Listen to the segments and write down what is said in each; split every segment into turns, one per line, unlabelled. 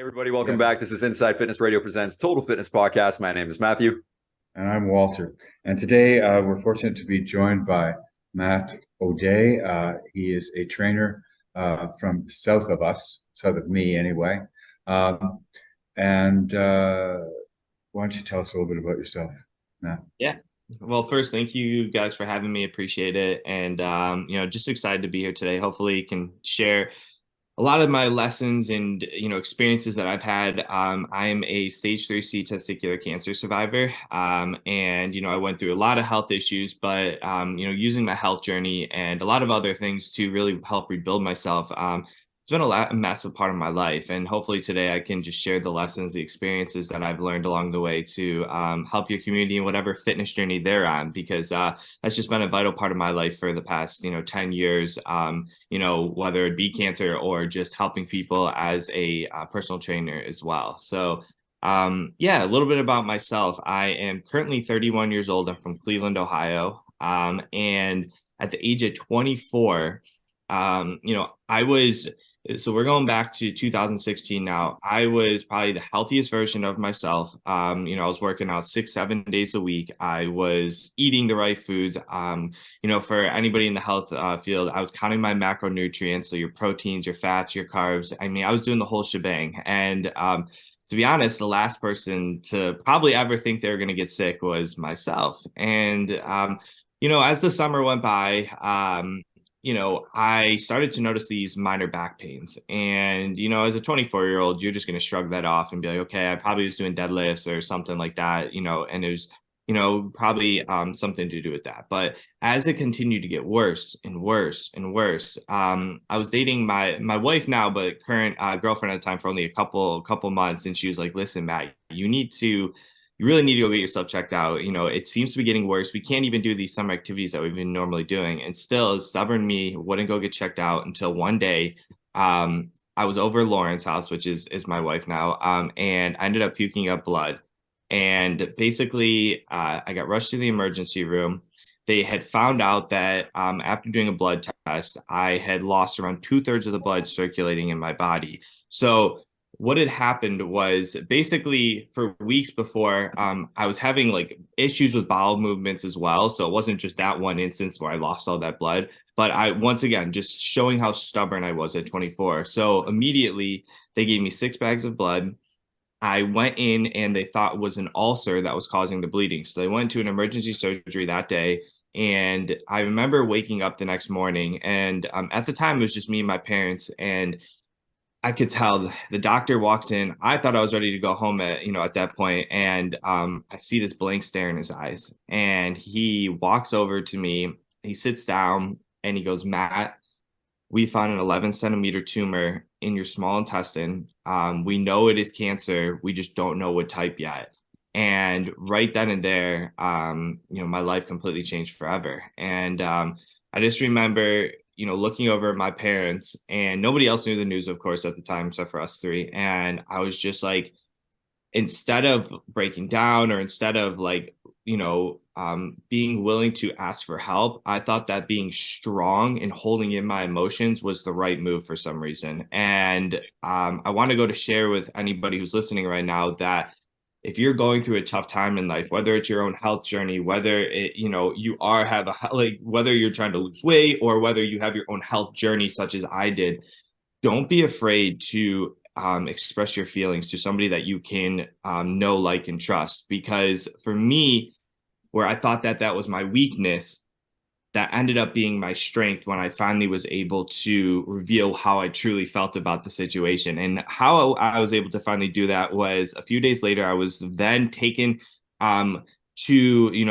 Hey everybody, welcome
Yes,
back. This is Inside Fitness Radio presents Total Fitness Podcast. My name is Matthew.
and I'm Walter. And today we're fortunate to be joined by Matt Ode. He is a trainer from south of us, south of me anyway. Um, and why don't you tell us a little bit about yourself, Matt?
Yeah. Well, first, thank you guys for having me. Appreciate it. And, just excited to be here today. Hopefully, can share a lot of my lessons and, experiences that I've had. I am a stage 3C testicular cancer survivor. And, I went through a lot of health issues, but, using my health journey and a lot of other things to really help rebuild myself. It's been a massive part of my life, and hopefully today I can just share the lessons, the experiences that I've learned along the way to help your community in whatever fitness journey they're on, because that's just been a vital part of my life for the past 10 years. Whether it be cancer or just helping people as a personal trainer as well. So yeah, a little bit about myself. I am currently 31 years old. I'm from Cleveland, Ohio. And at the age of 24, I was so we're going back to 2016 now. I was probably the healthiest version of myself. I was working out 6, 7 days a week. I was eating the right foods. For anybody in the health field, I was counting my macronutrients, so your proteins, your fats, your carbs. I mean, I was doing the whole shebang. And to be honest, the last person to probably ever think they were going to get sick was myself. And as the summer went by, I started to notice these minor back pains. And, as a 24-year-old, you're just going to shrug that off and be like, okay, I probably was doing deadlifts or something like that, and it was, probably something to do with that. But as it continued to get worse and worse and worse, I was dating my wife now, but current girlfriend at the time for only a couple months. And she was like, listen, Matt, you really need to go get yourself checked out. It seems to be getting worse. We can't even do these summer activities that we've been normally doing. And still, stubborn me wouldn't go get checked out until one day, I was over Lauren's house, which is my wife now, and I ended up puking up blood. And basically, I got rushed to the emergency room. They had found out that after doing a blood test, I had lost around 2/3 of the blood circulating in my body. So what had happened was basically for weeks before, I was having like issues with bowel movements as well. So it wasn't just that one instance where I lost all that blood, but I, once again, just showing how stubborn I was at 24. So immediately they gave me 6 bags of blood. I went in and they thought it was an ulcer that was causing the bleeding. So they went to an emergency surgery that day. And I remember waking up the next morning, and at the time it was just me and my parents. And I could tell the doctor walks in. I thought I was ready to go home at that point, and I see this blank stare in his eyes. And he walks over to me. He sits down and he goes, Matt, we found an 11-centimeter tumor in your small intestine. We know it is cancer. We just don't know what type yet. And right then and there, my life completely changed forever. And I just remember, looking over at my parents, and nobody else knew the news, of course, at the time, except for us three. And I was just like, instead of breaking down or instead of like, being willing to ask for help, I thought that being strong and holding in my emotions was the right move for some reason. And I want to go to share with anybody who's listening right now that if you're going through a tough time in life, whether it's your own health journey, whether it, you are have a like whether you're trying to lose weight or whether you have your own health journey, such as I did, don't be afraid to express your feelings to somebody that you can know, like, and trust. Because for me, where I thought that that was my weakness, that ended up being my strength when I finally was able to reveal how I truly felt about the situation. And how I was able to finally do that was a few days later. I was then taken to,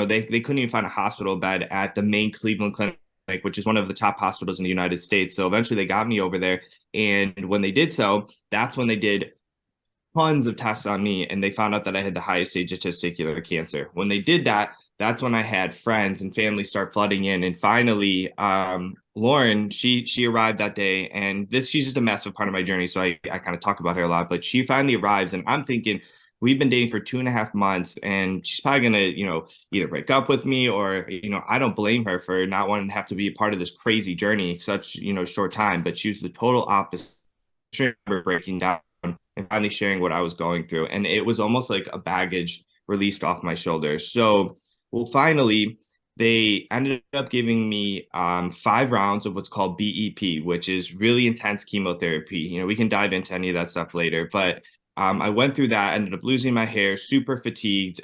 they couldn't even find a hospital bed at the main Cleveland clinic, which is one of the top hospitals in the United States. So eventually they got me over there. And when they did so, that's when they did tons of tests on me, and they found out that I had the highest stage of testicular cancer. When they did that, that's when I had friends and family start flooding in. And finally, Lauren, she arrived that day, and she's just a massive part of my journey. So I kind of talk about her a lot, but she finally arrives, and I'm thinking, we've been dating for 2.5 months, and she's probably gonna, either break up with me or, I don't blame her for not wanting to have to be a part of this crazy journey such, short time. But she was the total opposite, breaking down and finally sharing what I was going through. And it was almost like a baggage released off my shoulders. So, well, finally, they ended up giving me 5 rounds of what's called BEP, which is really intense chemotherapy. You know, we can dive into any of that stuff later, but I went through that, ended up losing my hair, super fatigued,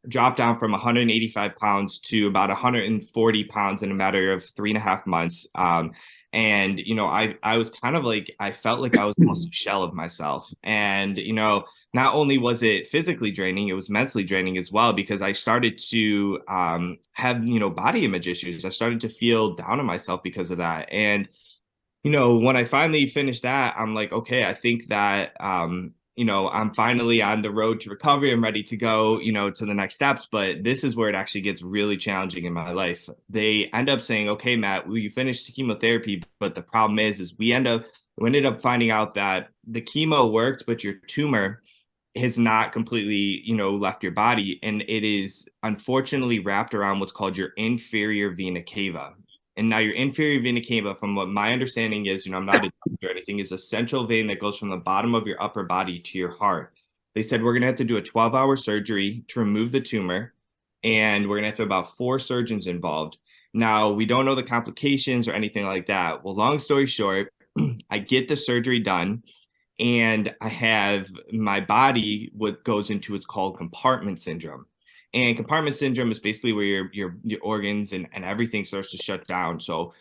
dropped down from 185 pounds to about 140 pounds in a matter of 3.5 months. And, you know, I was kind of like, I felt like I was almost a shell of myself. And, you know, not only was it physically draining, it was mentally draining as well, because I started to have, you know, body image issues. I started to feel down on myself because of that. And, you know, when I finally finished that, I'm like, okay, I think that, you know, I'm finally on the road to recovery. I'm ready to go, you know, to the next steps. But this is where it actually gets really challenging in my life. They end up saying, okay, Matt, well, you finished chemotherapy, but the problem is we ended up finding out that the chemo worked, but your tumor has not completely, you know, left your body. And it is unfortunately wrapped around what's called your inferior vena cava. And now your inferior vena cava, from what my understanding is, you know, I'm not a doctor or anything, is a central vein that goes from the bottom of your upper body to your heart. They said we're going to have to do a 12-hour surgery to remove the tumor, and we're going to have to have about 4 surgeons involved. Now, we don't know the complications or anything like that. Well, long story short, I get the surgery done, and I have my body, what goes into what's called compartment syndrome. And compartment syndrome is basically where your organs and everything starts to shut down. So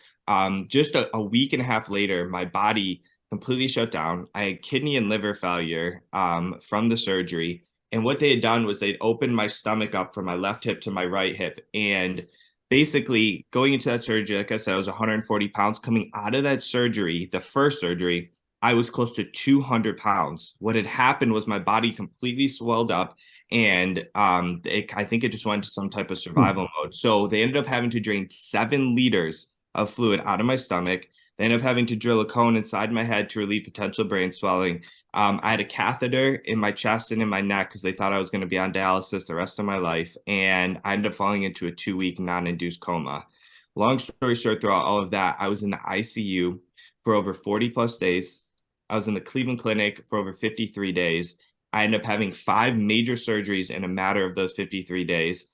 just a week and a half later, my body completely shut down. I had kidney and liver failure from the surgery. And what they had done was they'd opened my stomach up from my left hip to my right hip. And basically going into that surgery, like I said, I was 140 pounds. Coming out of that surgery, the first surgery, I was close to 200 pounds. What had happened was my body completely swelled up, and I think it just went to some type of survival mode. So they ended up having to drain 7 liters of fluid out of my stomach. They ended up having to drill a cone inside my head to relieve potential brain swelling. I had a catheter in my chest and in my neck because they thought I was going to be on dialysis the rest of my life. And I ended up falling into a 2-week non-induced coma. Long story short, throughout all of that, I was in the ICU for over 40 plus days. I was in the Cleveland Clinic for over 53 days. I ended up having 5 major surgeries in a matter of those 53 days.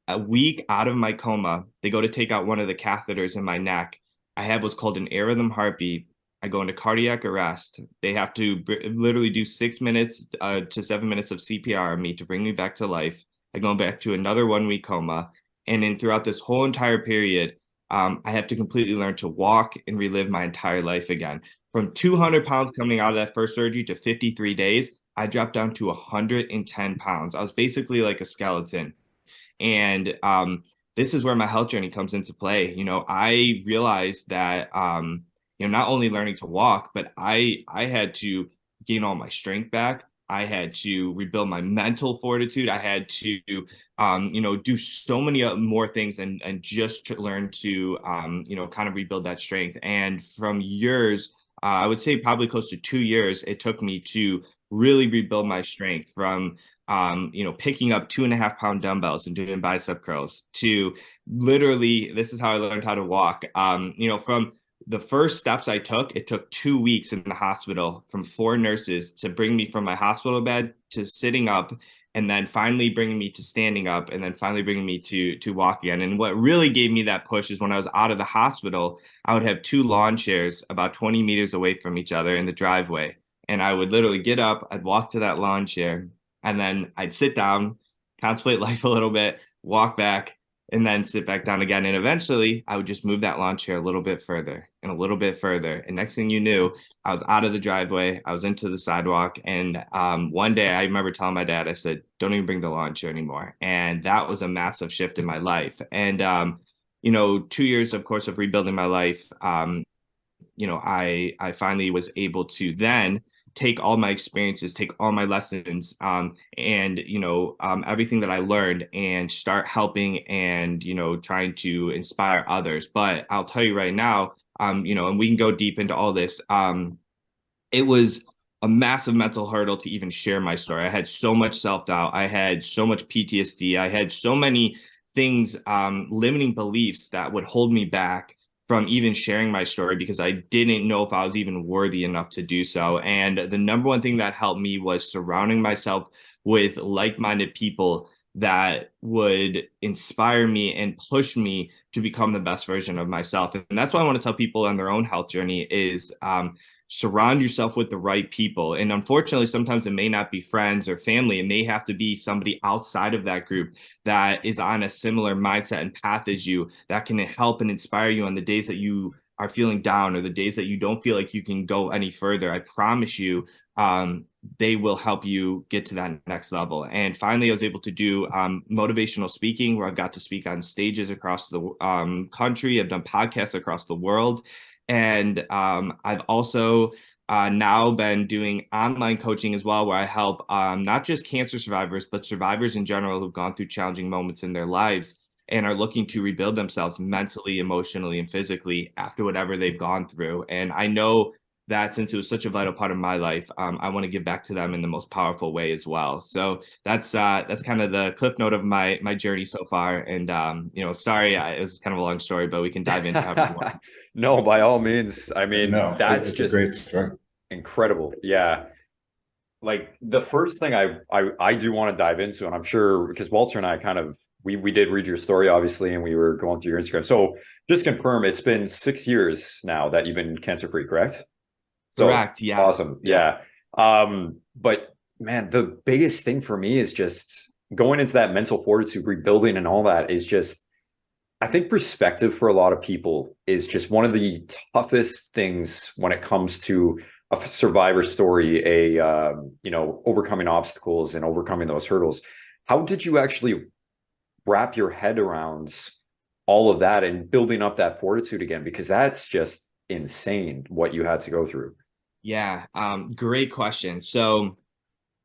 A week out of my coma, they go to take out one of the catheters in my neck. I have what's called an arrhythm heartbeat. I go into cardiac arrest. They have to literally do 6 minutes to 7 minutes of CPR on me to bring me back to life. I go back to another 1-week coma. And then throughout this whole entire period, I have to completely learn to walk and relive my entire life again. From 200 pounds coming out of that first surgery to 53 days, I dropped down to 110 pounds. I was basically like a skeleton. And this is where my health journey comes into play. You know, I realized that, you know, not only learning to walk, but I had to gain all my strength back. I had to rebuild my mental fortitude. I had to, you know, do so many more things and just to learn to, you know, kind of rebuild that strength. And from years, I would say probably close to 2 years, it took me to really rebuild my strength from, you know, picking up 2.5-pound dumbbells and doing bicep curls to literally, this is how I learned how to walk. You know, from the first steps I took, it took 2 weeks in the hospital from 4 nurses to bring me from my hospital bed to sitting up, and then finally bringing me to standing up, and then finally bringing me to walk again. And what really gave me that push is when I was out of the hospital, I would have 2 lawn chairs about 20 meters away from each other in the driveway. And I would literally get up, I'd walk to that lawn chair, and then I'd sit down, contemplate life a little bit, walk back, and then sit back down again. And eventually I would just move that lawn chair a little bit further and a little bit further. And next thing you knew, I was out of the driveway. I was into the sidewalk. And one day I remember telling my dad, I said, don't even bring the lawn chair anymore. And that was a massive shift in my life. And, you know, 2 years, of course, of rebuilding my life, you know, I finally was able to then take all my experiences, take all my lessons, and, you know, everything that I learned and start helping and, you know, trying to inspire others. But I'll tell you right now, you know, and we can go deep into all this. It was a massive mental hurdle to even share my story. I had so much self-doubt. I had so much PTSD. I had so many things, limiting beliefs that would hold me back from even sharing my story because I didn't know if I was even worthy enough to do so. And the number one thing that helped me was surrounding myself with like-minded people that would inspire me and push me to become the best version of myself. And that's why I want to tell people on their own health journey is surround yourself with the right people. And unfortunately, sometimes it may not be friends or family. It may have to be somebody outside of that group that is on a similar mindset and path as you, that can help and inspire you on the days that you are feeling down or the days that you don't feel like you can go any further. I promise you, they will help you get to that next level. And finally, I was able to do motivational speaking, where I've got to speak on stages across the country. I've done podcasts across the world. And I've also now been doing online coaching as well, where I help not just cancer survivors, but survivors in general who've gone through challenging moments in their lives and are looking to rebuild themselves mentally, emotionally, and physically after whatever they've gone through. And I know that since it was such a vital part of my life, I want to give back to them in the most powerful way as well. So that's kind of the cliff note of my journey so far. And sorry, it was kind of a long story, but we can dive into everyone.
No, by all means. I mean,
No,
that's
it's
just
a great story.
incredible. Yeah. Like the first thing I do want to dive into, and I'm sure because Walter and I kind of we did read your story, obviously, and we were going through your Instagram. So just confirm, it's been 6 years now that you've been cancer free, correct? So
Correct. Yeah.
awesome. Yeah. But man, the biggest thing for me is just going into that mental fortitude, rebuilding and all that is just, I think perspective for a lot of people is just one of the toughest things when it comes to a survivor story, overcoming obstacles and overcoming those hurdles. How did you actually wrap your head around all of that and building up that fortitude again? Because that's just insane what you had to go through.
Yeah, great question. So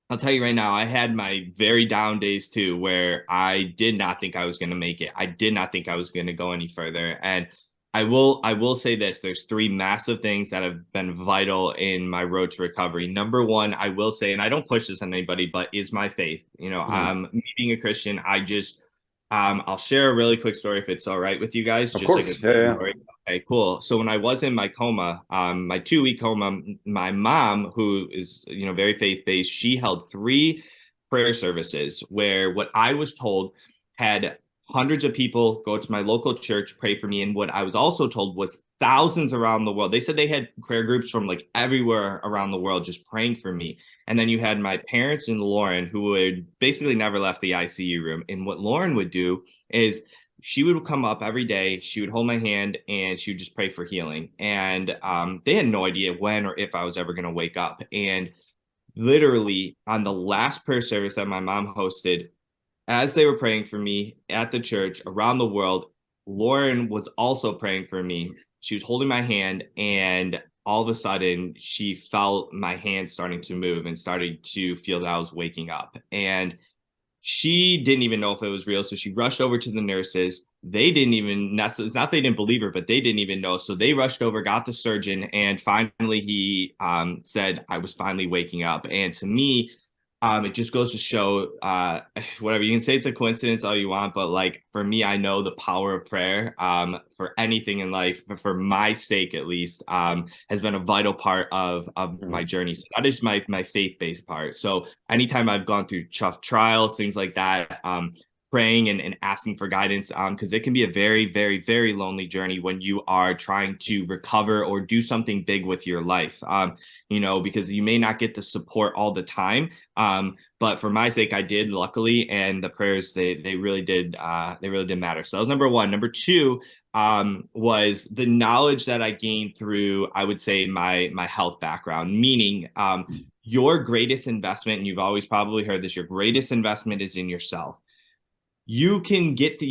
I'll tell you right now, I had my very down days too, where I did not think I was going to make it. I did not think I was going to go any further. And I will say this, there's three massive things that have been vital in my road to recovery. Number one, I will say, and I don't push this on anybody, but is my faith. Me being a Christian, I'll share a really quick story if it's all right with you guys.
Of
Just
course.
like a
Yeah.
story. Okay, cool. So when I was in my coma, my 2-week coma, my mom, who is, very faith-based, she held 3 prayer services where what I was told had hundreds of people go to my local church, pray for me. And what I was also told was thousands around the world. They said they had prayer groups from like everywhere around the world just praying for me. And then you had my parents and Lauren, who would basically never left the ICU room. And what Lauren would do is she would come up every day. She would hold my hand and she would just pray for healing. And they had no idea when or if I was ever going to wake up. And literally on the last prayer service that my mom hosted, as they were praying for me at the church around the world, Lauren was also praying for me. She was holding my hand, and all of a sudden, she felt my hand starting to move and started to feel that I was waking up. And she didn't even know if it was real. So she rushed over to the nurses. They didn't even, it's not they didn't believe her, but they didn't even know. So they rushed over, got the surgeon, and finally he said I was finally waking up. And to me, it just goes to show whatever you can say, it's a coincidence all you want, but like for me, I know the power of prayer for anything in life, but for my sake at least, has been a vital part of my journey. So that is my faith-based part. So anytime I've gone through tough trials, things like that, praying and asking for guidance, because it can be a very, very, very lonely journey when you are trying to recover or do something big with your life, because you may not get the support all the time. But for my sake, I did, luckily, and the prayers, they really did matter. So that was number one. Number two, was the knowledge that I gained through, I would say, my health background, meaning your greatest investment, and you've always probably heard this, your greatest investment is in yourself. You can get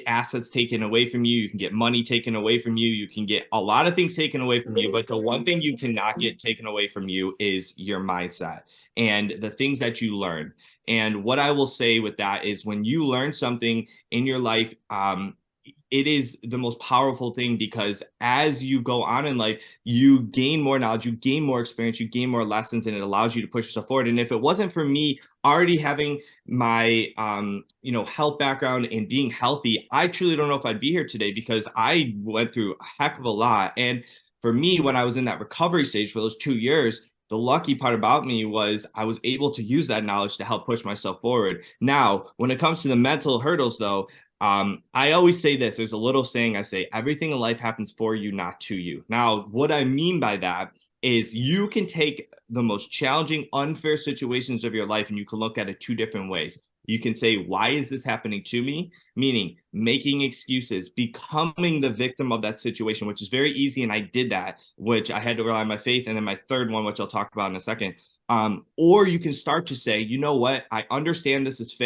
assets taken away from you. You can get money taken away from you. You can get a lot of things taken away from you. But the one thing you cannot get taken away from you is your mindset and the things that you learn. And what I will say with that is when you learn something in your life, it is the most powerful thing, because as you go on in life, you gain more knowledge, you gain more experience, you gain more lessons, and it allows you to push yourself forward. And if it wasn't for me already having my health background and being healthy, I truly don't know if I'd be here today, because I went through a heck of a lot. And for me, when I was in that recovery stage for those 2 years, the lucky part about me was I was able to use that knowledge to help push myself forward. Now, when it comes to the mental hurdles, though, I always say this. There's a little saying I say: everything in life happens for you, not to you. Now, what I mean by that is you can take the most challenging, unfair situations of your life and you can look at it two different ways. You can say, why is this happening to me? Meaning making excuses, becoming the victim of that situation, which is very easy. And I did that, which I had to rely on my faith. And then my third one, which I'll talk about in a second. Or you can start to say, you know what? I understand this is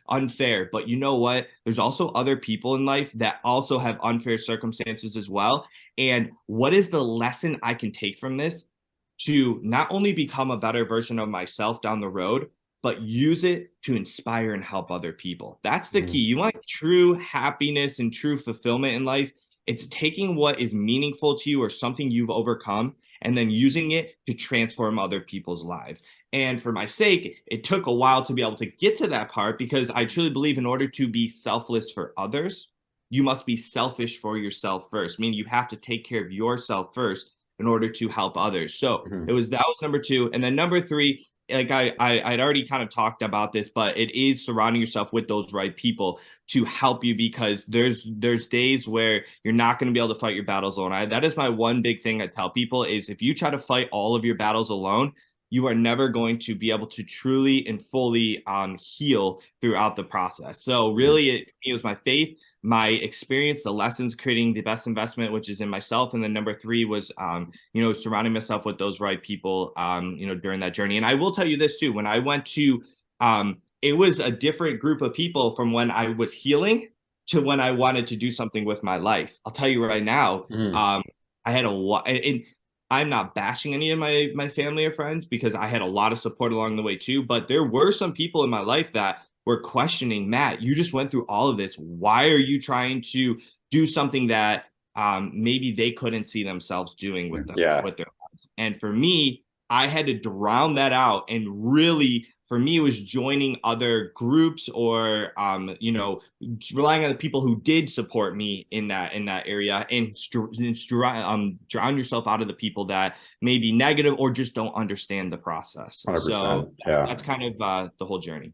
unfair, but you know what? There's also other people in life that also have unfair circumstances as well. And what is the lesson I can take from this to not only become a better version of myself down the road, but use it to inspire and help other people? That's the key. You want true happiness and true fulfillment in life. It's taking what is meaningful to you or something you've overcome and then using it to transform other people's lives. And for my sake, it took a while to be able to get to that part, because I truly believe in order to be selfless for others, you must be selfish for yourself first, meaning you have to take care of yourself first in order to help others. So that was number two. And then number three, like I'd already kind of talked about this, but it is surrounding yourself with those right people to help you, because there's days where you're not going to be able to fight your battles alone. That is my one big thing I tell people is, if you try to fight all of your battles alone, you are never going to be able to truly and fully heal throughout the process. So really, it was my faith, my experience, the lessons, creating the best investment, which is in myself. And then number three was, surrounding myself with those right people, during that journey. And I will tell you this too, when I went to, it was a different group of people from when I was healing to when I wanted to do something with my life. I'll tell you right now, I had a lot, and I'm not bashing any of my family or friends, because I had a lot of support along the way too. But there were some people in my life that were questioning, Matt, you just went through all of this. Why are you trying to do something that maybe they couldn't see themselves doing with them, with their lives? And for me, I had to drown that out. And really, for me, it was joining other groups or, relying on the people who did support me in that area, and drown yourself out of the people that may be negative or just don't understand the process.
100%.
So that's kind of the whole journey.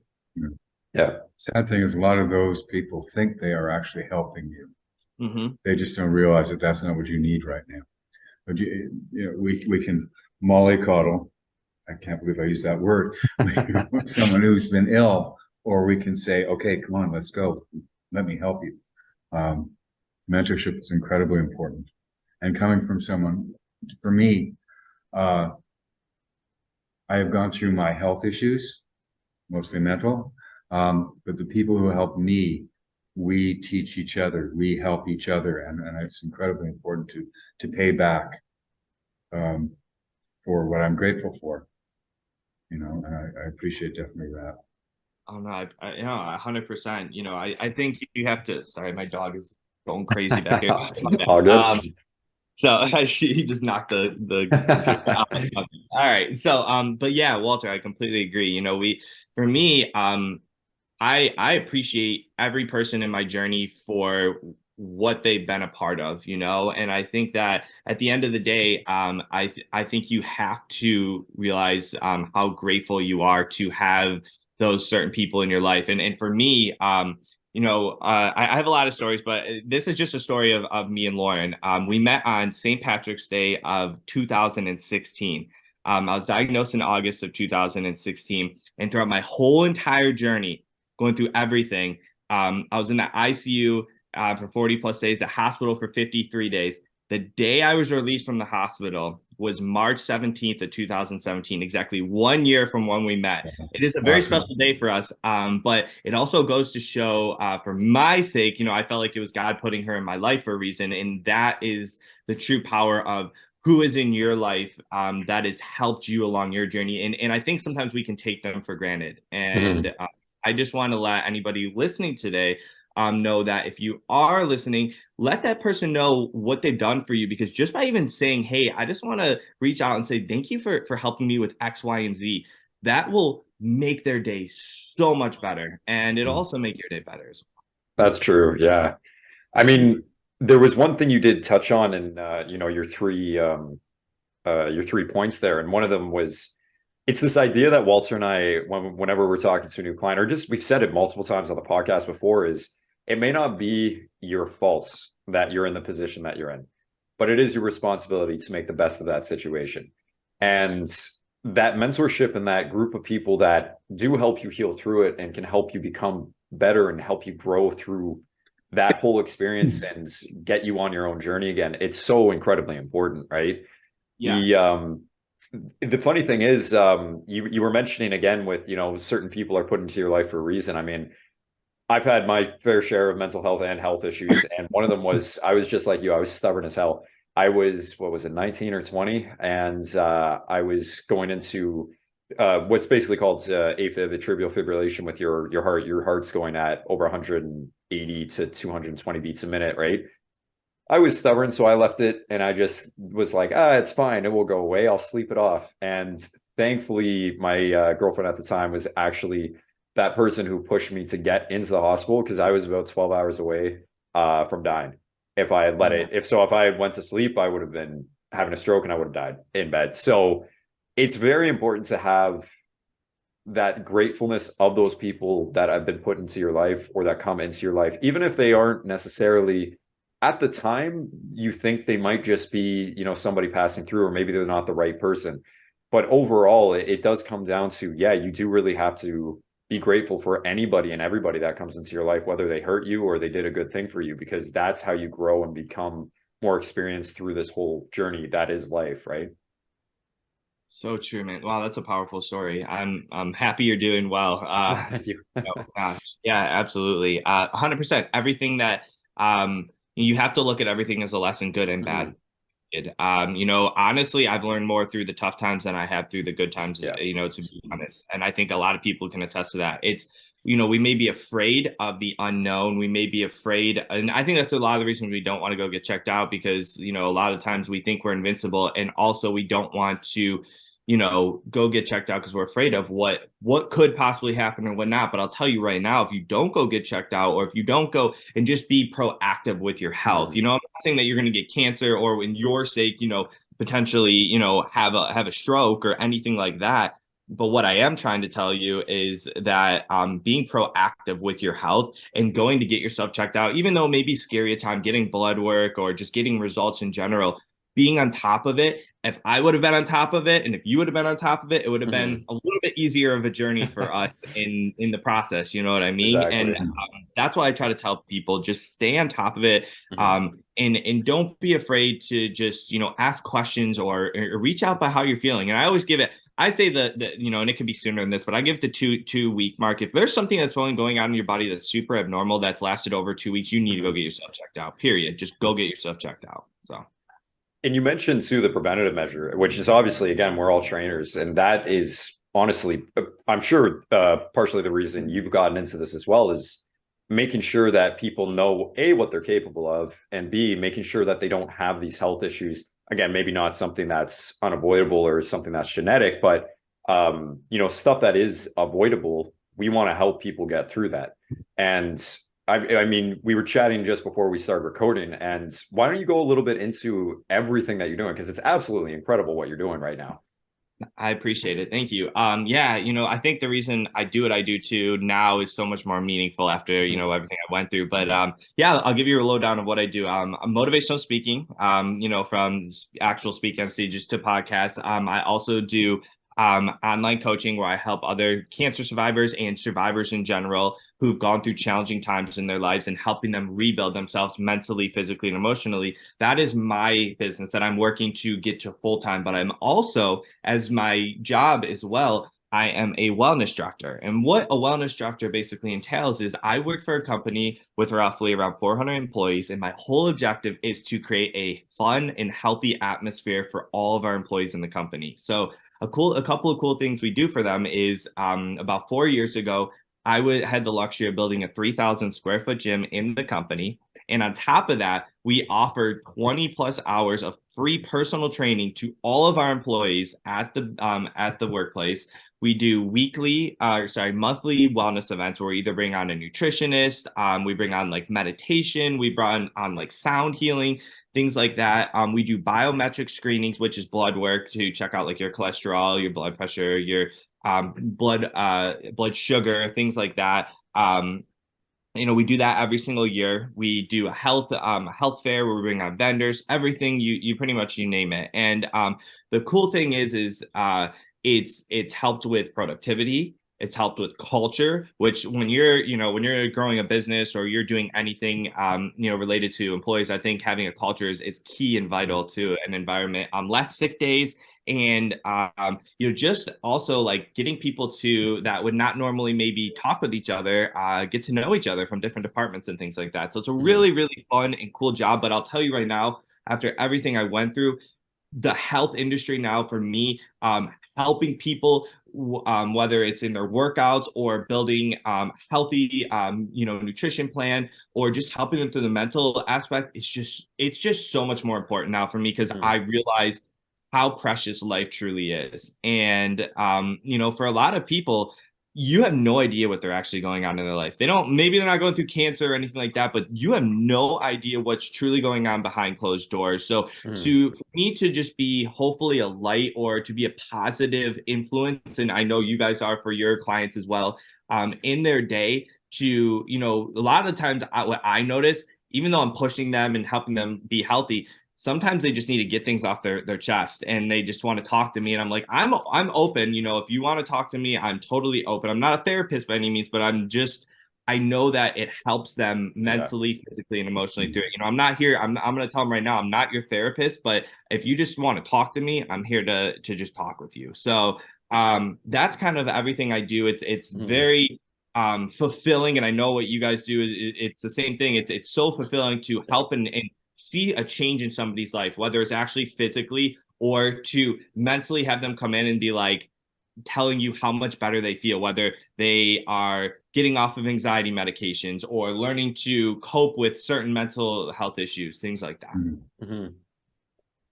Yeah.
Sad thing is, a lot of those people think they are actually helping you. They just don't realize that that's not what you need right now. But we can mollycoddle. I can't believe I used that word. Someone who's been ill, or we can say, okay, come on, let's go. Let me help you. Mentorship is incredibly important. And coming from someone, for me, I have gone through my health issues, mostly mental. But the people who help me, we teach each other, we help each other, and it's incredibly important to pay back for what I'm grateful for. And I appreciate definitely that.
Oh no, I 100%. I think you have to. Sorry, my dog is going crazy back here.
All good.
So he just knocked the computer out. All right. So but yeah, Walter, I completely agree. For me, I appreciate every person in my journey for what they've been a part of, and I think that at the end of the day, I think you have to realize how grateful you are to have those certain people in your life. And for me, I have a lot of stories, but this is just a story of me and Lauren. We met on St. Patrick's Day of 2016. I was diagnosed in August of 2016, and throughout my whole entire journey, going through everything, I was in the ICU for 40 plus days, the hospital for 53 days. The day I was released from the hospital was March 17th of 2017, exactly 1 year from when we met. It is a very special day for us, but it also goes to show, for my sake, I felt like it was God putting her in my life for a reason, and that is the true power of who is in your life that has helped you along your journey. And I think sometimes we can take them for granted. And I just want to let anybody listening today know that if you are listening, let that person know what they've done for you, because just by even saying, hey, I just want to reach out and say, thank you for helping me with X, Y, and Z, that will make their day so much better, and it also make your day better as well.
That's true. Yeah. I mean, there was one thing you did touch on in your 3 points there, and one of them was it's this idea that Walter and I, whenever we're talking to a new client, or just we've said it multiple times on the podcast before, is it may not be your fault that you're in the position that you're in, but it is your responsibility to make the best of that situation. And that mentorship and that group of people that do help you heal through it and can help you become better and help you grow through that whole experience and get you on your own journey again, it's so incredibly important, right?
Yes.
The funny thing is, you were mentioning again with, certain people are put into your life for a reason. I mean, I've had my fair share of mental health and health issues, and one of them was I was just like you. I was stubborn as hell. I was, what was it, 19 or 20, and I was going into what's basically called AFib, atrial fibrillation, with your heart. Your heart's going at over 180 to 220 beats a minute, right? I was stubborn, so I left it, and I just was like, it's fine. It will go away. I'll sleep it off. And thankfully, my girlfriend at the time was actually that person who pushed me to get into the hospital, because I was about 12 hours away from dying. If I had let it, if I went to sleep, I would have been having a stroke and I would have died in bed. So it's very important to have that gratefulness of those people that have been put into your life or that come into your life, even if they aren't necessarily at the time you think they might just be, somebody passing through, or maybe they're not the right person. But overall, it does come down to, you do really have to be grateful for anybody and everybody that comes into your life, whether they hurt you or they did a good thing for you, because that's how you grow and become more experienced through this whole journey that is life, right?
So true, man. Wow, that's a powerful story. I'm happy you're doing well.
Thank you.
Gosh, yeah, absolutely. 100%. Everything that you have to look at everything as a lesson, good and bad. Honestly, I've learned more through the tough times than I have through the good times, to be honest. And I think a lot of people can attest to that. It's, we may be afraid of the unknown. We may be afraid. And I think that's a lot of the reasons we don't want to go get checked out, because, a lot of times we think we're invincible. And also we don't want to, go get checked out because we're afraid of what could possibly happen or what not. But I'll tell you right now, if you don't go get checked out, or if you don't go and just be proactive with your health, I'm not saying that you're going to get cancer or, in your sake, potentially, have a stroke or anything like that. But what I am trying to tell you is that being proactive with your health and going to get yourself checked out, even though it may be scary at time, getting blood work or just getting results in general, being on top of it. If I would have been on top of it, and if you would have been on top of it, it would have been a little bit easier of a journey for us in the process. You know what I mean?
Exactly.
And that's why I try to tell people, just stay on top of it. And don't be afraid to just, ask questions or reach out by how you're feeling. And I always give it, I say that, and it can be sooner than this, but I give the two week mark. If there's something that's going on in your body that's super abnormal, that's lasted over 2 weeks, you need to go get yourself checked out, period. Just go get yourself checked out. So.
And you mentioned too the preventative measure, which is obviously, again, we're all trainers, and that is honestly, I'm sure, partially the reason you've gotten into this as well, is making sure that people know A, what they're capable of, and B, making sure that they don't have these health issues. Again, maybe not something that's unavoidable or something that's genetic, but stuff that is avoidable. We want to help people get through that. And I mean, we were chatting just before we started recording, and why don't you go a little bit into everything that you're doing? Because it's absolutely incredible what you're doing right now.
I appreciate it. Thank you. I think the reason I do what I do too now is so much more meaningful after, everything I went through. But I'll give you a lowdown of what I do. I'm motivational speaking, from actual speak on stages to podcasts. I also do online coaching, where I help other cancer survivors and survivors in general who've gone through challenging times in their lives and helping them rebuild themselves mentally, physically, and emotionally. That is my business that I'm working to get to full time. But I'm also, as my job as well, I am a wellness doctor. And what a wellness doctor basically entails is I work for a company with roughly around 400 employees. And my whole objective is to create a fun and healthy atmosphere for all of our employees in the company. So a couple of cool things we do for them is about 4 years ago, I had the luxury of building a 3,000 square foot gym in the company. And on top of that, we offered 20 plus hours of free personal training to all of our employees at the workplace, We do monthly wellness events where we either bring on a nutritionist, we bring on like meditation, we bring on like sound healing, things like that. We do biometric screenings, which is blood work to check out like your cholesterol, your blood pressure, your blood sugar, things like that. We do that every single year. We do a health fair where we bring on vendors, everything you pretty much you name it. And the cool thing is it's helped with productivity. It's helped with culture, which when you're growing a business or you're doing anything related to employees, I think having a culture is key and vital to an environment. Less sick days, and just also like getting people to that would not normally maybe talk with each other, get to know each other from different departments and things like that. So it's a really, really fun and cool job. But I'll tell you right now, after everything I went through, the health industry now for me, helping people, whether it's in their workouts or building healthy, nutrition plan, or just helping them through the mental aspect, it's just so much more important now for me because I realize how precious life truly is. And, for a lot of people, you have no idea what they're actually going on in their life. Maybe they're not going through cancer or anything like that, but you have no idea what's truly going on behind closed doors. So for me to just be hopefully a light or to be a positive influence, and I know you guys are for your clients as well, in their day to, a lot of the times what I notice, even though I'm pushing them and helping them be healthy, sometimes they just need to get things off their chest and they just want to talk to me. And I'm like, I'm open, if you want to talk to me, I'm totally open. I'm not a therapist by any means, but I know that it helps them mentally, physically, and emotionally through it. I'm not here. I'm going to tell them right now, I'm not your therapist, but if you just want to talk to me, I'm here to just talk with you. So that's kind of everything I do. It's very fulfilling. And I know what you guys do. It's the same thing. It's so fulfilling to help and see a change in somebody's life, whether it's actually physically or to mentally have them come in and be like telling you how much better they feel, whether they are getting off of anxiety medications or learning to cope with certain mental health issues, things like that.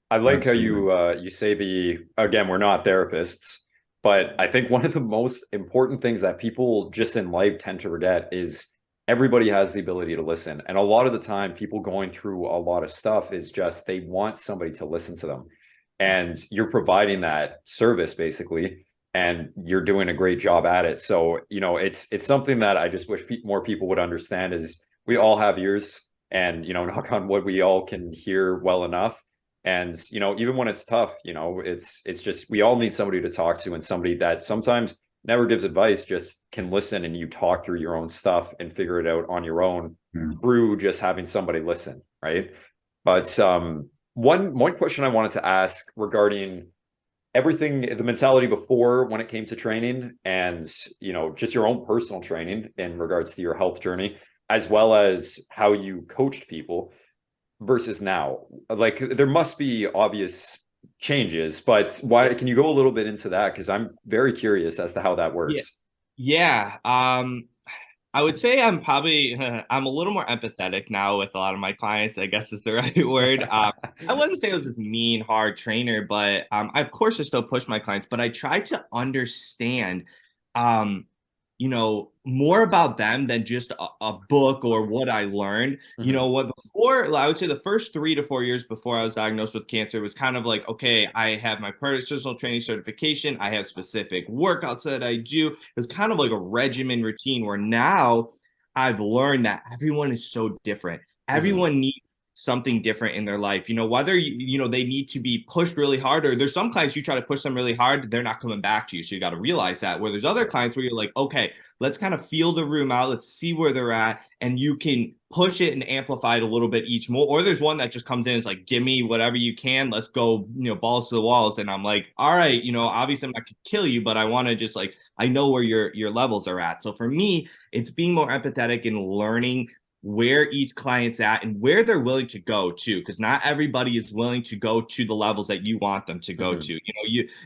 I like how you say again, we're not therapists, but I think one of the most important things that people just in life tend to forget is everybody has the ability to listen. And a lot of the time, people going through a lot of stuff is just they want somebody to listen to them. And you're providing that service basically, and you're doing a great job at it. So, it's something that I just wish more people would understand is we all have ears and, knock on wood, we all can hear well enough. And, even when it's tough, it's just, we all need somebody to talk to and somebody that sometimes never gives advice, just can listen and you talk through your own stuff and figure it out on your own through just having somebody listen, right? But one question I wanted to ask regarding everything, the mentality before when it came to training and, just your own personal training in regards to your health journey, as well as how you coached people versus now. Like there must be obvious changes, but why can you go a little bit into that? Because I'm very curious as to how that works.
Yeah. I would say I'm a little more empathetic now with a lot of my clients, I guess is the right word. I wouldn't say I was this mean, hard trainer, but I of course I still push my clients, but I try to understand more about them than just a book or what I learned. What before, I would say the first 3 to 4 years before I was diagnosed with cancer was kind of like, okay, I have my personal training certification. I have specific workouts that I do. It was kind of like a regimen routine where now I've learned that everyone is so different. Everyone needs something different in their life, whether they need to be pushed really hard, or there's some clients you try to push them really hard, they're not coming back to you. So you got to realize that, where there's other clients where you're like, okay, let's kind of feel the room out. Let's see where they're at. And you can push it and amplify it a little bit each more. Or there's one that just comes in and is like, give me whatever you can. Let's go, balls to the walls. And I'm like, all right, obviously I'm not going to kill you, but I want to just like, I know where your levels are at. So for me, it's being more empathetic and learning where each client's at and where they're willing to go to, because not everybody is willing to go to the levels that you want them to go to.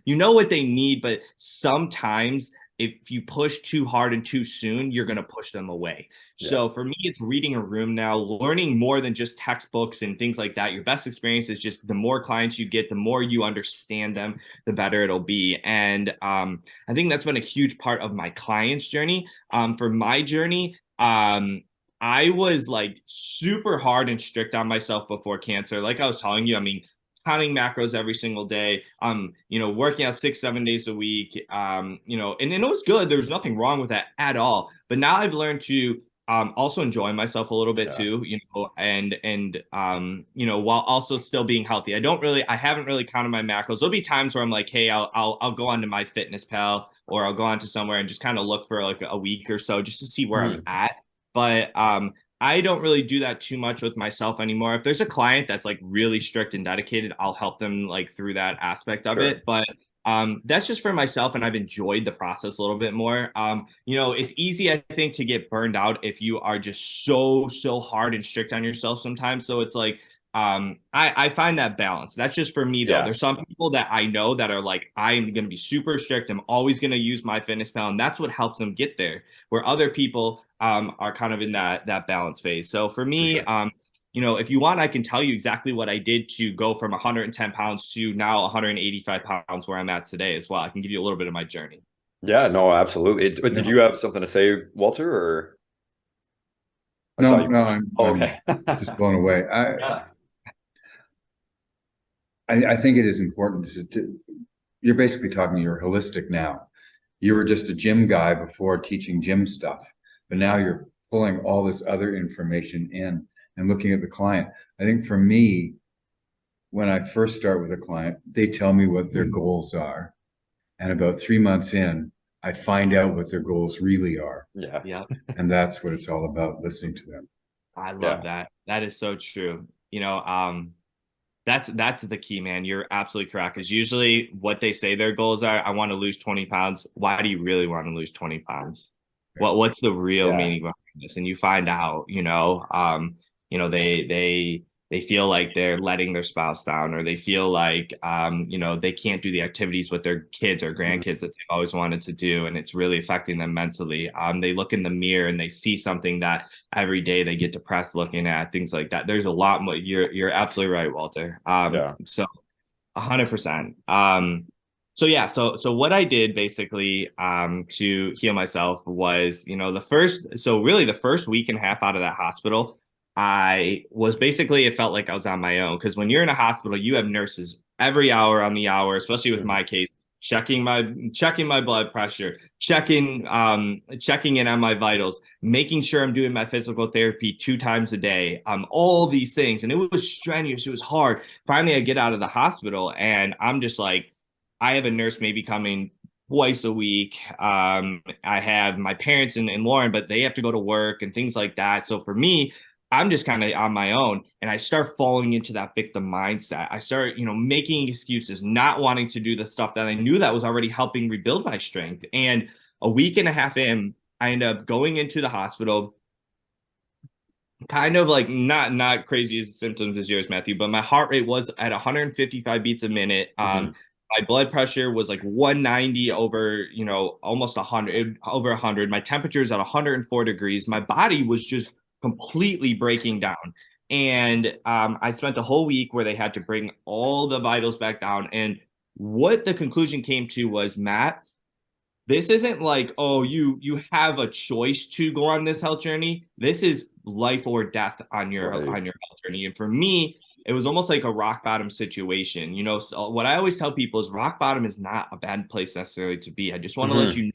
You know what they need, but sometimes if you push too hard and too soon, you're going to push them away.
Yeah.
So for me, it's reading a room now, learning more than just textbooks and things like that. Your best experience is just the more clients you get, the more you understand them, the better it'll be. And I think that's been a huge part of my client's journey. For my journey, I was like super hard and strict on myself before cancer. Like I was telling you, I mean, counting macros every single day, working out 6-7 days a week, and it was good. There was nothing wrong with that at all. But now I've learned to also enjoy myself a little bit too, while also still being healthy. I haven't really counted my macros. There'll be times where I'm like, hey, I'll go onto my Fitness Pal, or I'll go onto somewhere and just kind of look for like a week or so just to see where I'm at. But I don't really do that too much with myself anymore. If there's a client that's like really strict and dedicated, I'll help them like through that aspect of it. But that's just for myself, and I've enjoyed the process a little bit more. It's easy, I think, to get burned out if you are just so hard and strict on yourself sometimes. So it's like I find that balance. That's just for me though.
Yeah.
There's some people that I know that are like, I'm going to be super strict. I'm always going to use my Fitness Pal, and that's what helps them get there. Where other people are kind of in that balance phase. So for me, if you want, I can tell you exactly what I did to go from 110 pounds to now 185 pounds where I'm at today as well. I can give you a little bit of my journey.
Yeah, no, absolutely. But did you have something to say, Walter, or?
I'm just blown away. I think it is important you're basically talking, you're holistic now. You were just a gym guy before teaching gym stuff, but now you're pulling all this other information in and looking at the client. I think for me, when I first start with a client, they tell me what their goals are. And about 3 months in, I find out what their goals really are.
Yeah.
And that's what it's all about, listening to them.
I love that. That is so true. That's the key, man. You're absolutely correct. Because usually what they say their goals are, I want to lose 20 pounds. Why do you really want to lose 20 pounds? What's the real meaning behind this? And you find out, they feel like they're letting their spouse down, or they feel like, they can't do the activities with their kids or grandkids that they've always wanted to do. And it's really affecting them mentally. They look in the mirror and they see something that every day they get depressed looking at, things like that. There's a lot more. You're absolutely right, Walter. So 100%. So what I did basically to heal myself was, the first week and a half out of that hospital, it felt like I was on my own, because when you're in a hospital, you have nurses every hour on the hour, especially with my case, checking my blood pressure, checking in on my vitals, making sure I'm doing my physical therapy 2 times a day, all these things. And it was strenuous. It was hard. Finally, I get out of the hospital and I'm just like, I have a nurse maybe coming twice a week. I have my parents and Lauren, but they have to go to work and things like that. So for me, I'm just kind of on my own, and I start falling into that victim mindset. I start, making excuses, not wanting to do the stuff that I knew that was already helping rebuild my strength. And a week and a half in, I end up going into the hospital, kind of like not crazy as symptoms as yours, Matthew, but my heart rate was at 155 beats a minute. My blood pressure was like 190 over, almost 100, over 100. My temperature is at 104 degrees. My body was just completely breaking down. And I spent a whole week where they had to bring all the vitals back down. And what the conclusion came to was, Matt, this isn't like, oh, you have a choice to go on this health journey. This is life or death on your health journey. And for me, it was almost like a rock bottom situation. So what I always tell people is rock bottom is not a bad place necessarily to be. I just want to let you know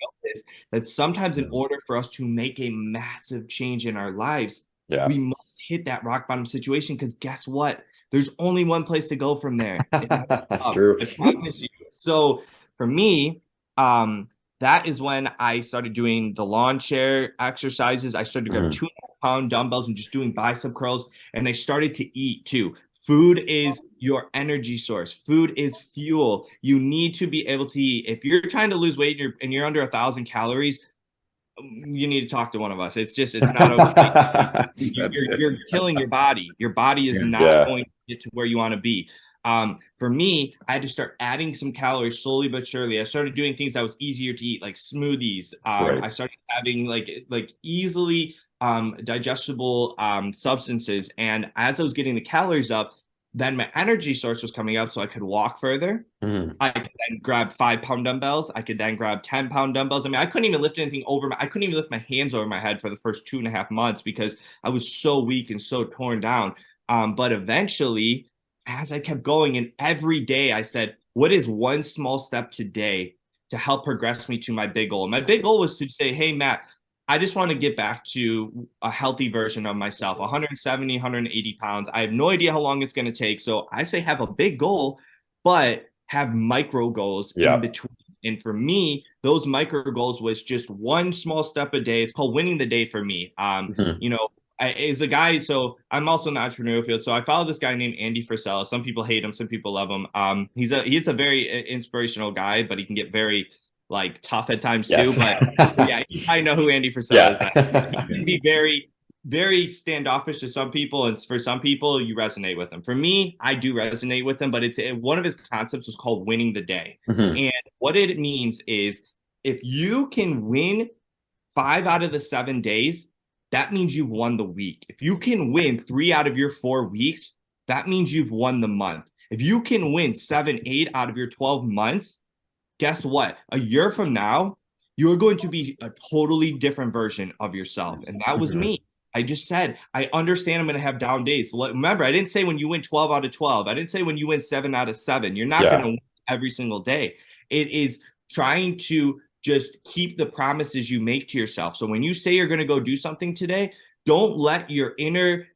that sometimes in order for us to make a massive change in our lives, we must hit that rock bottom situation, because guess what? There's only one place to go from there.
That's true.
I promise you. So for me, that is when I started doing the lawn chair exercises. I started to grab 2.5-pound dumbbells and just doing bicep curls. And I started to eat too. Food is your energy source. Food is fuel. You need to be able to eat. If you're trying to lose weight and you're under 1,000 calories, you need to talk to one of us. It's not okay. You're killing your body. Your body is not going to get to where you want to be. For me, I had to start adding some calories slowly but surely. I started doing things that was easier to eat, like smoothies.
Right.
I started having like easily digestible substances. And as I was getting the calories up, then my energy source was coming up, so I could walk further.
Mhm.
I could then grab 5 pound dumbbells. I could then grab 10 pound dumbbells. I mean, I couldn't even lift anything over I couldn't even lift my hands over my head for the first 2.5 months because I was so weak and so torn down. But eventually, as I kept going, and every day I said, what is one small step today to help progress me to my big goal? My big goal was to say, hey, Matt, I just want to get back to a healthy version of myself, 170, 180 pounds. I have no idea how long it's going to take. So I say have a big goal, but have micro goals in
Yeah.
between. And for me, those micro goals was just one small step a day. It's called winning the day for me.
Mhm.
As a guy, so I'm also in the entrepreneurial field. So I follow this guy named Andy Frisella. Some people hate him, some people love him. He's a very inspirational guy, but he can get very like tough at times too.
Yes.
But yeah, you probably know who Andy Frisella is.
Yeah.
That he can be very, very standoffish to some people, and for some people, you resonate with him. For me, I do resonate with him, but one of his concepts was called winning the day,
Mhm.
and what it means is if you can win 5 out of the 7 days, that means you've won the week. If you can win 3 out of your 4 weeks, that means you've won the month. If you can win 7, 8 out of your 12 months, guess what? A year from now, you're going to be a totally different version of yourself. And that was
Mhm.
me. I just said, I understand I'm going to have down days. Remember, I didn't say when you win 12 out of 12. I didn't say when you win 7 out of 7. You're not going to
Yeah.
win every single day. It is trying to just keep the promises you make to yourself. So when you say you're going to go do something today, don't let your inner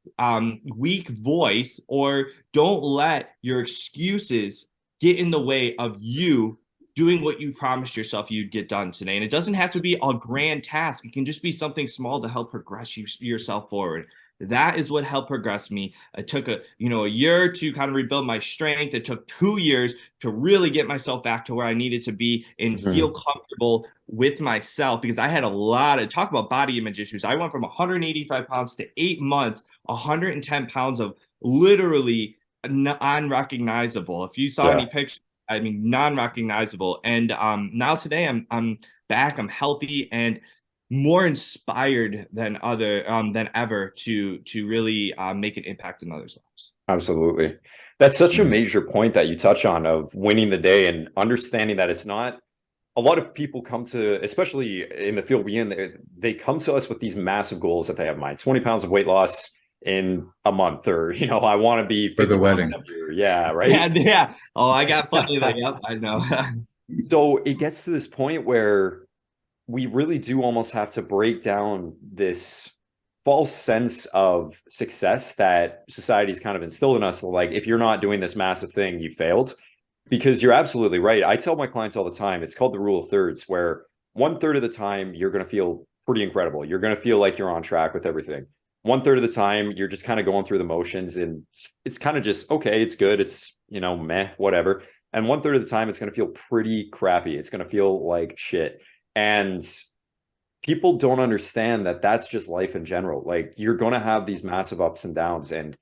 weak voice or don't let your excuses get in the way of you doing what you promised yourself you'd get done today. And it doesn't have to be a grand task. It can just be something small to help progress yourself forward. That is what helped progress me. It took a year to kind of rebuild my strength. It took 2 years to really get myself back to where I needed to be and feel
Mhm.
comfortable with myself because I had a lot of talk about body image issues. I went from 185 pounds to 8 months, 110 pounds of literally unrecognizable. If you saw
Yeah.
any pictures, I mean, non-recognizable. And now today I'm back. I'm healthy and more inspired than ever to really make an impact in others' lives.
Absolutely. That's such a
Yeah.
major point that you touch on of winning the day and understanding that it's not a lot of people come to, especially in the field we in, they come to us with these massive goals that they have in mind. 20 pounds of weight loss in a month, or, I want to be
For the
50 pounds
wedding.
every year. Yeah,
Yeah,
right.
yeah. Oh, I got plenty of that. Yep, I know.
So it gets to this point where we really do almost have to break down this false sense of success that society's kind of instilled in us. Like, if you're not doing this massive thing, you failed. Because you're absolutely right. I tell my clients all the time, it's called the rule of thirds, where 1/3 of the time you're going to feel pretty incredible. You're going to feel like you're on track with everything. 1/3 of the time you're just kind of going through the motions and it's kind of just, okay, it's good. It's, meh, whatever. And 1/3 of the time it's going to feel pretty crappy. It's going to feel like shit. And people don't understand that that's just life in general. Like, you're going to have these massive ups and downs. And,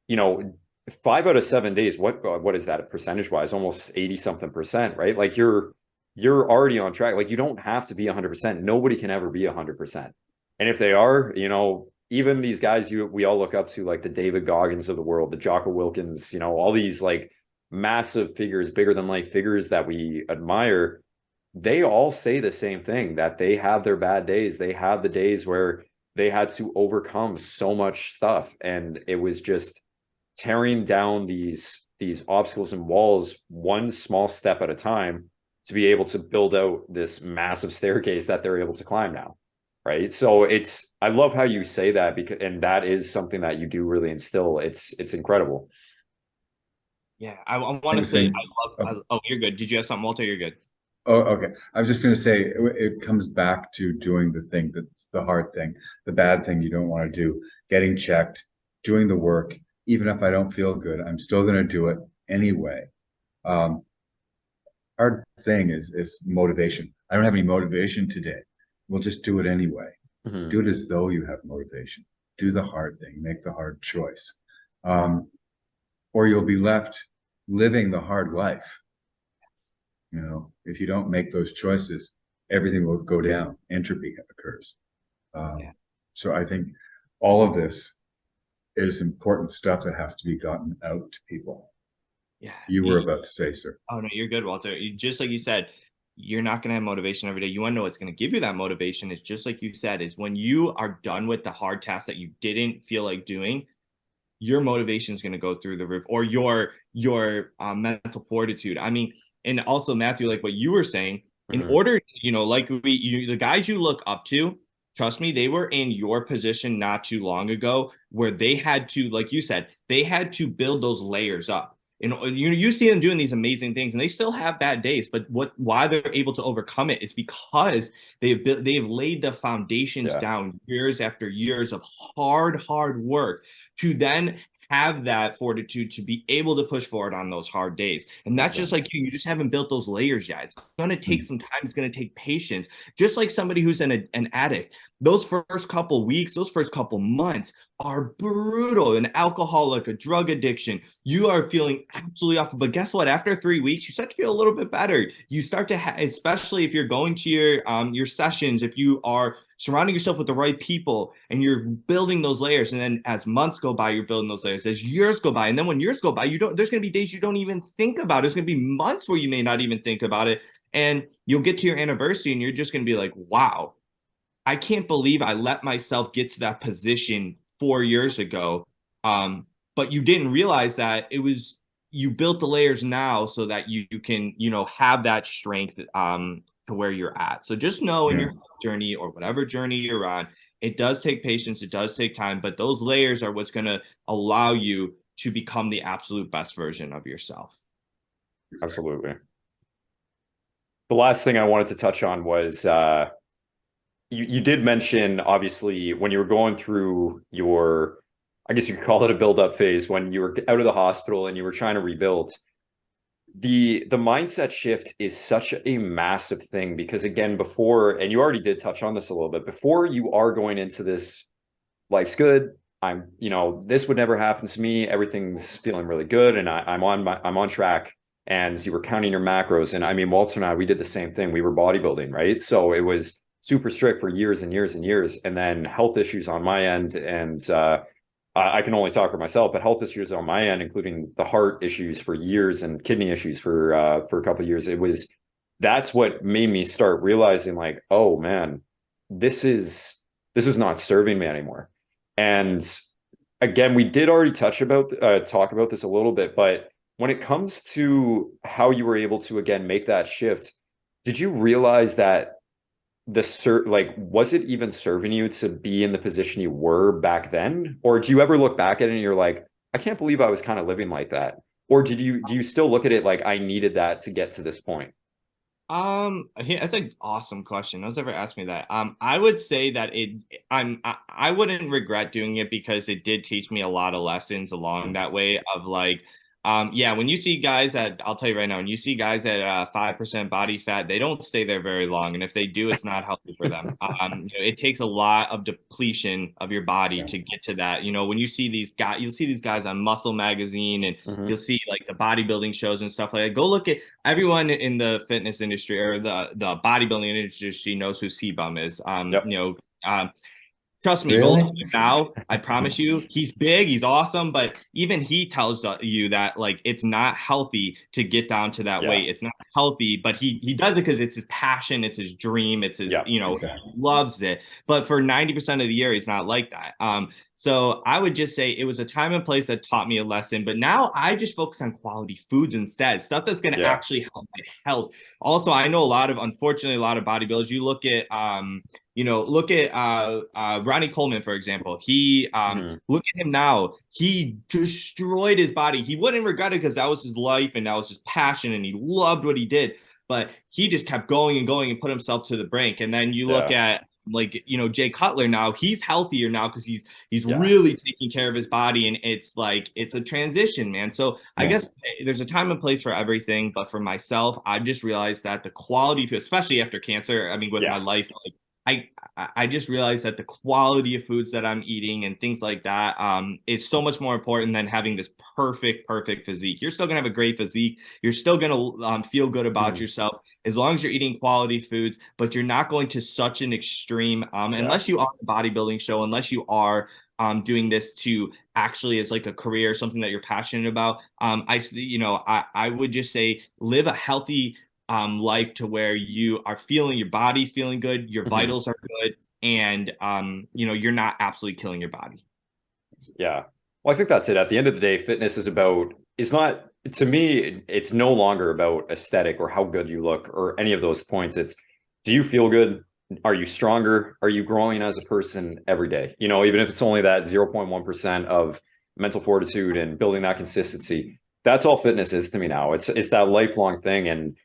you know, 5 out of 7 days, what is that percentage wise? Almost 80 something percent, right? Like, you're already on track. Like, you don't have to be 100%. Nobody can ever be 100%. And if they are, even these guys we all look up to, like the David Goggins of the world, the Jocko Wilkins, all these like massive figures, bigger than life figures that we admire, they all say the same thing, that they have their bad days. They have the days where they had to overcome so much stuff, and it was just tearing down these obstacles and walls one small step at a time to be able to build out this massive staircase that they're able to climb now, right? So I love how you say that, because and that is something that you do really instill. It's incredible.
Yeah, I want to
One
say
thing.
oh, you're good. Did you have something, Walter? You're good.
Oh, okay. I was just going to say it comes back to doing the thing that's the hard thing, the bad thing you don't want to do, getting checked, doing the work. Even if I don't feel good, I'm still going to do it anyway. Um, Hard thing is motivation. I don't have any motivation today. We'll just do it anyway.
Mhm.
Do it as though you have motivation. Do the hard thing. Make the hard choice. Or you'll be left living the hard life. You know, if you don't make those choices, everything will go down. Entropy occurs.
Yeah.
So I think all of this is important stuff that has to be gotten out to people.
Yeah.
You were about to say, sir.
Oh no, you're good, Walter. Just like you said, you're not going to have motivation every day. You want to know what's going to give you that motivation is just like you said, is when you are done with the hard task that you didn't feel like doing, your motivation is going to go through the roof, or your mental fortitude. I mean, and also Matthew, like what you were saying, in
Mhm.
order, like the guys you look up to, trust me, they were in your position not too long ago where they had to, like you said, they had to build those layers up. And you see them doing these amazing things, and they still have bad days. But why they're able to overcome it is because they've laid the foundations
Yeah,
down years after years of hard work to then have that fortitude to be able to push forward on those hard days. And that's just like you just haven't built those layers yet. It's going to take some time. It's going to take patience. Just like somebody who's an addict, those first couple weeks, those first couple months are brutal. An alcoholic, a drug addiction, you are feeling absolutely awful. But guess what? After 3 weeks, you start to feel a little bit better. You start to especially if you're going to your sessions, if you are surrounding yourself with the right people and you're building those layers. And then as months go by, you're building those layers. As years go by, and then when years go by, there's going to be days you don't even think about it. There's going to be months where you may not even think about it. And you'll get to your anniversary and you're just going to be like, wow, I can't believe I let myself get to that position 4 years ago. But you didn't realize that you built the layers now so that you can, have that strength to where you're at. So just know in your journey or whatever journey you're on, it does take patience, it does take time, but those layers are what's going to allow you to become the absolute best version of yourself.
absolutely. The last thing I wanted to touch on was you did mention, obviously, when you were going through your, I guess you could call it a build-up phase, when you were out of the hospital and you were trying to rebuild. The mindset shift is such a massive thing because, again, before, and you already did touch on this a little bit, before you are going into this, life's good, this would never happen to me, everything's feeling really good, and I'm on track. And you were counting your macros, and I mean, Walter and I, we did the same thing. We were bodybuilding, right? So it was super strict for years and years and years, and then health issues on my end, and I can only talk for myself, but health issues on my end, including the heart issues for years and kidney issues for a couple of years. That's what made me start realizing, like, oh man, this is not serving me anymore. And again, we did already talk about this a little bit, but when it comes to how you were able to, again, make that shift, did you realize that was it even serving you to be in the position you were back then? Or do you ever look back at it and you're like, I can't believe I was kind of living like that? Or do you still look at it like, I needed that to get to this point?
That's an awesome question. No one's ever asked me that. I would say that I wouldn't regret doing it because it did teach me a lot of lessons along that way of like, yeah, when you see guys I'll tell you right now, when you see guys at 5% body fat, they don't stay there very long. And if they do, it's not healthy for them. It takes a lot of depletion of your body to get to that. When you see these guys, you'll see these guys on Muscle Magazine and you'll see like the bodybuilding shows and stuff like that. Go look at everyone in the fitness industry or the bodybuilding industry knows who C-Bum is. Trust me, go look at him now. I promise you, he's big, he's awesome, but even he tells you that like it's not healthy to get down to that weight. It's not healthy, but he does it because it's his passion, it's his dream, it's his he loves it. But for 90% of the year, he's not like that. So I would just say it was a time and place that taught me a lesson. But now I just focus on quality foods instead, stuff that's going to actually help my health. Also, I know unfortunately, a lot of bodybuilders. You look at look at Ronnie Coleman, for example. He look at him now. He destroyed his body. He wouldn't regret it because that was his life and that was his passion, and he loved what he did. But he just kept going and going and put himself to the brink. And then you look at Jay Cutler now. He's healthier now because he's really taking care of his body, and it's a transition, man. So I guess there's a time and place for everything. But for myself, I've just realized that the quality, especially after cancer, I mean, with my life, like I just realized that the quality of foods that I'm eating and things like that is so much more important than having this perfect physique. You're still gonna have a great physique. You're still gonna feel good about yourself as long as you're eating quality foods, but you're not going to such an extreme
Yeah.
unless you are a bodybuilding show, unless you are doing this to actually as like a career, something that you're passionate about. I would just say live a healthy life to where you are feeling your body's feeling good, your
Mhm.
vitals are good, and you're not absolutely killing your body.
Yeah. Well, I think that's it. At the end of the day, fitness is about, it's not, to me, it's no longer about aesthetic or how good you look or any of those points. It's, do you feel good? Are you stronger? Are you growing as a person every day? You know, even if it's only that 0.1% of mental fortitude and building that consistency, that's all fitness is to me now. It's that lifelong thing. And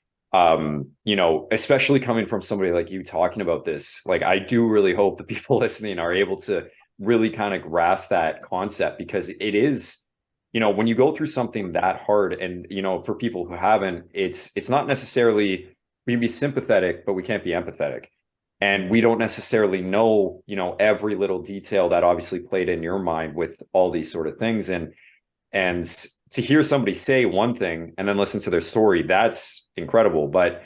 especially coming from somebody like you talking about this, like I do really hope the people listening are able to really kind of grasp that concept because it is, when you go through something that hard and, for people who haven't, it's not necessarily, we can be sympathetic, but we can't be empathetic. And we don't necessarily know, every little detail that obviously played in your mind with all these sort of things. And to hear somebody say one thing and then listen to their story, that's incredible. But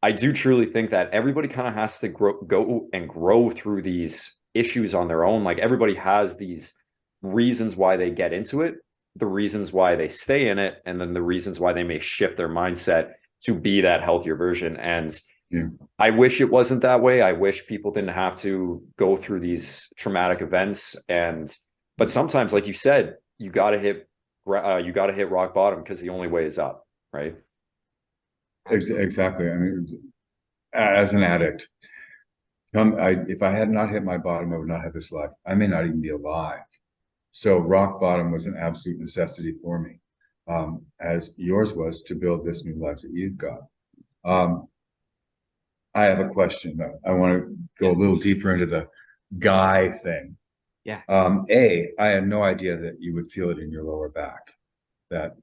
I do truly think that everybody kind of has to go and grow through these issues on their own. Like everybody has these reasons why they get into it, the reasons why they stay in it, and then the reasons why they may shift their mindset to be that healthier version. And
Yeah.
I wish it wasn't that way. I wish people didn't have to go through these traumatic events. But sometimes, like you said, you got to hit rock bottom because the only way is up, right?
Exactly. I mean, as an addict, if I had not hit my bottom, I would not have this life. I may not even be alive. So rock bottom was an absolute necessity for me, as yours was to build this new life that you've got. Um, I have a question though. I want to go a little deeper into the guy thing.
Yeah.
I had no idea that you would feel it in your lower back.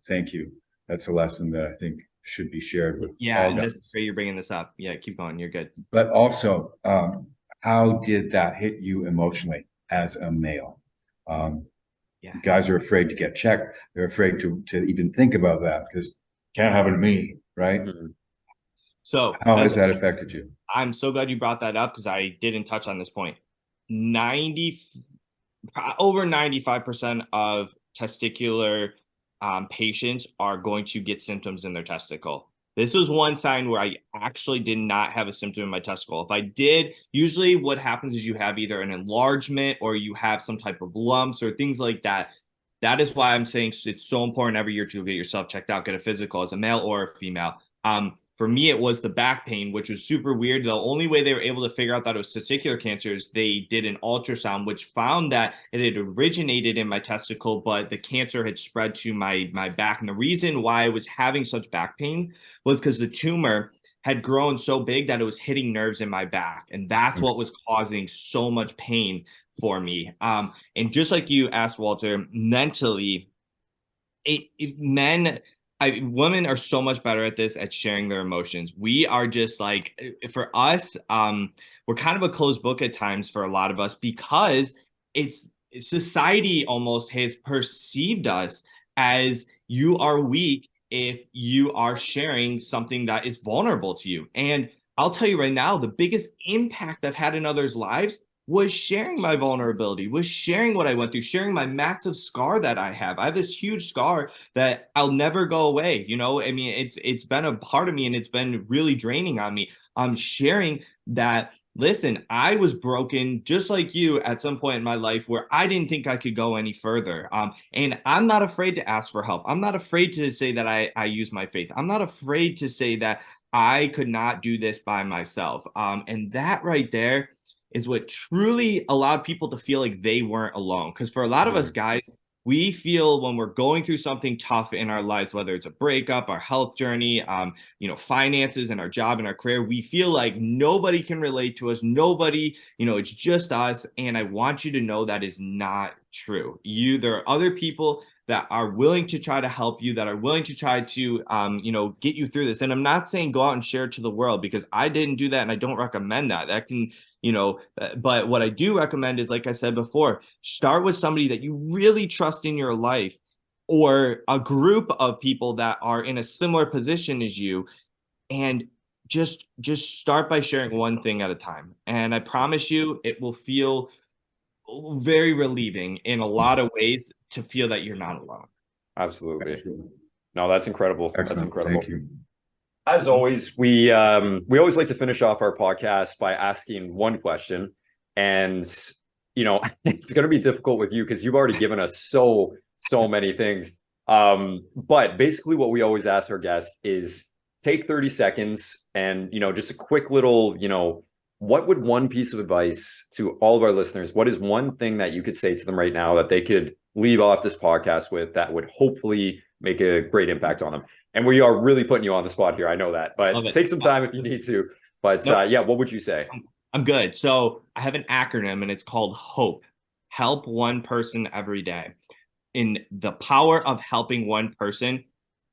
Thank you. That's a lesson that I think should be shared with
Yeah,
all
and this is
guys.
great you're bringing this up. Yeah, keep going. You're good.
But also, how did that hit you emotionally as a male? Um,
Yeah.
Guys are afraid to get checked. They're afraid to even think about that because can't happen to me, right?
Mm-hmm.
So
How has that affected you?
I'm so glad you brought that up because I didn't touch on this point. 90 over 95% of testicular patients are going to get symptoms in their testicle. This was one sign where I actually did not have a symptom in my testicle. If I did, usually what happens is you have either an enlargement or you have some type of lumps or things like that. That is why I'm saying it's so important every year to get yourself checked out, get a physical as a male or a female. For me, it was the back pain, which was super weird. The only way they were able to figure out that it was testicular cancer is they did an ultrasound, which found that it had originated in my testicle, but the cancer had spread to my back. And the reason why I was having such back pain was because the tumor had grown so big that it was hitting nerves in my back. And that's what was causing so much pain for me. And just like you asked, Walter, mentally, women are so much better at this at sharing their emotions. We are just like, for us, we're kind of a closed book at times for a lot of us because it's society almost has perceived us as you are weak if you are sharing something that is vulnerable to you. And I'll tell you right now, the biggest impact I've had in others' lives was sharing my vulnerability, was sharing what I went through, sharing my massive scar that I have. I have this huge scar that I'll never go away. I mean, it's been a part of me and it's been really draining on me. I'm sharing that. Listen, I was broken just like you at some point in my life where I didn't think I could go any further. And I'm not afraid to ask for help. I'm not afraid to say that I use my faith. I'm not afraid to say that I could not do this by myself. And that right there is what truly allowed people to feel like they weren't alone. Because for a lot of us guys, we feel when we're going through something tough in our lives, whether it's a breakup, our health journey, finances and our job and our career, we feel like nobody can relate to us. Nobody, it's just us. And I want you to know that is not true. There are other people that are willing to try to help you, that are willing to try to, get you through this. And I'm not saying go out and share it to the world because I didn't do that and I don't recommend that. That can, But what I do recommend is, like I said before, start with somebody that you really trust in your life, or a group of people that are in a similar position as you, and just start by sharing one thing at a time. And I promise you, it will feel very relieving in a lot of ways to feel that you're not alone.
Absolutely. No, that's incredible.
Excellent.
That's incredible.
Thank you.
As always, we always like to finish off our podcast by asking one question. And, it's going to be difficult with you because you've already given us so many things. But basically what we always ask our guests is take 30 seconds and, just a quick little, what would one piece of advice to all of our listeners, what is one thing that you could say to them right now that they could leave off this podcast with that would hopefully make a great impact on them? And we are really putting you on the spot here. I know that, but take some time if you need to. But what would you say?
I'm good. So I have an acronym, and it's called HOPE. Help one person every day. And the power of helping one person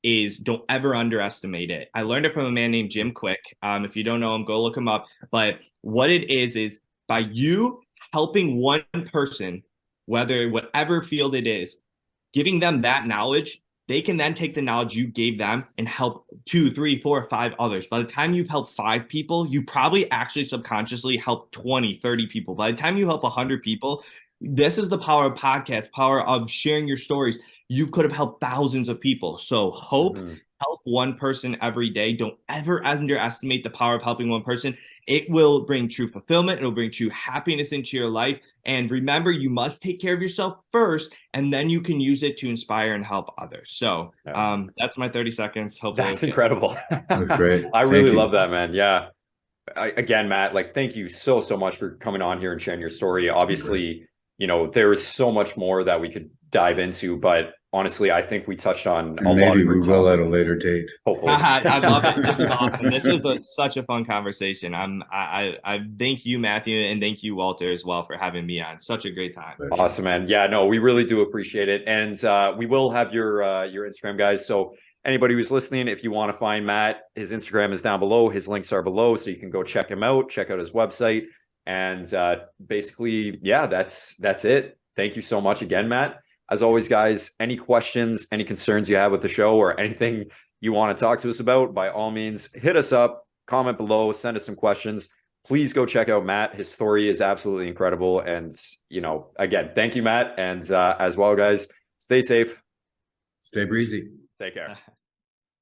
is, don't ever underestimate it. I learned it from a man named Jim Quick. If you don't know him, go look him up. But what it is by you helping one person, whatever field it is, giving them that knowledge, they can then take the knowledge you gave them and help 2, 3, 4, 5 others. By the time you've helped 5 people, you probably actually subconsciously helped 20, 30 people. By the time you help 100 people, this is the power of podcasts, power of sharing your stories. You could have helped thousands of people. So hope, help one person every day. Don't ever underestimate the power of helping one person. It will bring true fulfillment. It'll bring true happiness into your life. And remember, you must take care of yourself first, and then you can use it to inspire and help others. So that's my 30 seconds. Hopefully
that's incredible.
That's great.
I really love that, man. Yeah. Again, Matt, thank you so much for coming on here and sharing your story. Obviously, there is so much more that we could dive into, but honestly, I think we touched on a lot.
Maybe we will at a later date.
Hopefully.
I love it. This is awesome. This was such a fun conversation. I thank you, Matthew, and thank you, Walter, as well, for having me on. Such a great time.
Awesome, man. Yeah, no, we really do appreciate it. And we will have your Instagram, guys. So anybody who's listening, if you want to find Matt, his Instagram is down below. His links are below, so you can go check him out, check out his website. And basically, yeah, that's it. Thank you so much again, Matt. As always, guys, any questions, any concerns you have with the show, or anything you want to talk to us about, by all means, hit us up, comment below, send us some questions. Please go check out Matt. His story is absolutely incredible. And, again, thank you, Matt. And as well, guys, stay safe.
Stay breezy.
Take care.